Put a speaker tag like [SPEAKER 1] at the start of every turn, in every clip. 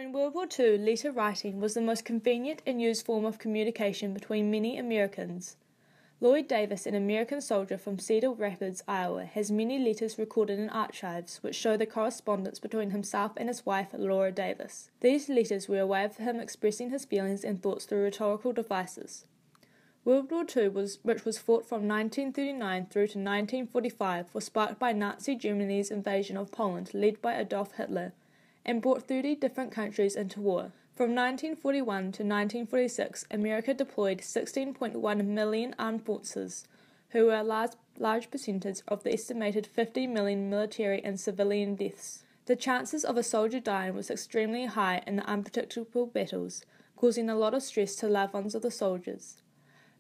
[SPEAKER 1] During World War II, letter writing was the most convenient and used form of communication between many Americans. Lloyd Davis, an American soldier from Cedar Rapids, Iowa, has many letters recorded in archives which show the correspondence between himself and his wife, Laura Davis. These letters were a way of him expressing his feelings and thoughts through rhetorical devices. World War II, which was fought from 1939 through to 1945, was sparked by Nazi Germany's invasion of Poland, led by Adolf Hitler, and brought 30 different countries into war. From 1941 to 1946, America deployed 16.1 million armed forces, who were a large percentage of the estimated 50 million military and civilian deaths. The chances of a soldier dying was extremely high in the unpredictable battles, causing a lot of stress to loved ones of the soldiers.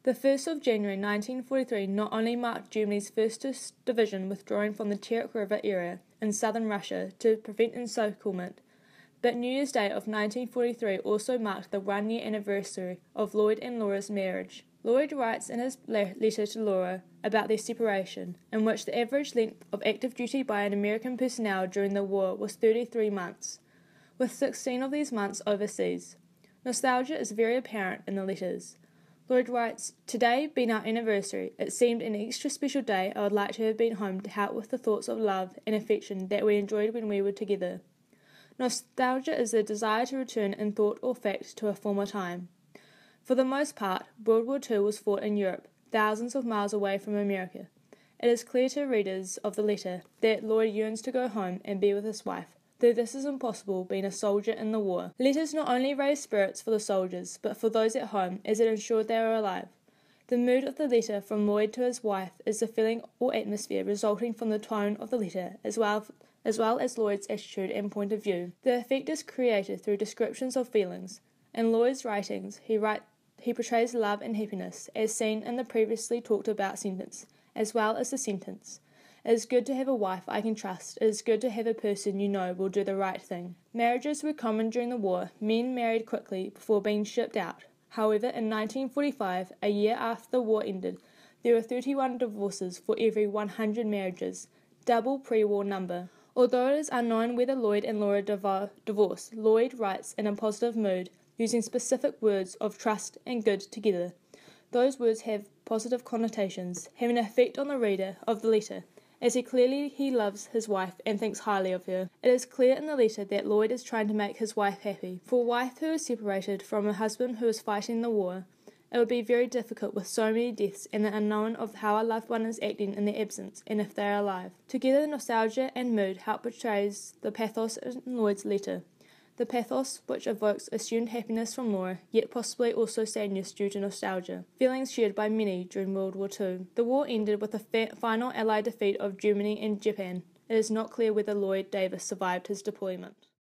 [SPEAKER 1] The 1st of January 1943 not only marked Germany's 1st Division withdrawing from the Terek River area in southern Russia to prevent encirclement, but New Year's Day of 1943 also marked the one-year anniversary of Lloyd and Laura's marriage. Lloyd writes in his letter to Laura about their separation, in which the average length of active duty by an American personnel during the war was 33 months, with 16 of these months overseas. Nostalgia is very apparent in the letters. Lloyd writes, "Today being our anniversary, it seemed an extra special day. I would like to have been home to help with the thoughts of love and affection that we enjoyed when we were together." Nostalgia is a desire to return in thought or fact to a former time. For the most part, World War II was fought in Europe, thousands of miles away from America. It is clear to readers of the letter that Lloyd yearns to go home and be with his wife, though this is impossible being a soldier in the war. Letters not only raised spirits for the soldiers, but for those at home, as it ensured they were alive. The mood of the letter from Lloyd to his wife is the feeling or atmosphere resulting from the tone of the letter, as well as Lloyd's attitude and point of view. The effect is created through descriptions of feelings. In Lloyd's writings, he portrays love and happiness, as seen in the previously talked about sentence, as well as the sentence, "It is good to have a wife I can trust. It is good to have a person you know will do the right thing." Marriages were common during the war. Men married quickly before being shipped out. However, in 1945, a year after the war ended, there were 31 divorces for every 100 marriages, double pre-war number. Although it is unknown whether Lloyd and Laura divorced, Lloyd writes in a positive mood, using specific words of trust and good together. Those words have positive connotations, having an effect on the reader of the letter, as he loves his wife and thinks highly of her. It is clear in the letter that Lloyd is trying to make his wife happy. For a wife who is separated from a husband who is fighting the war, it would be very difficult with so many deaths and the unknown of how a loved one is acting in their absence and if they are alive. Together, nostalgia and mood help portray the pathos in Lloyd's letter. The pathos which evokes assumed happiness from Laura, yet possibly also sadness due to nostalgia, feelings shared by many during World War II. The war ended with the final Allied defeat of Germany and Japan. It is not clear whether Lloyd Davis survived his deployment.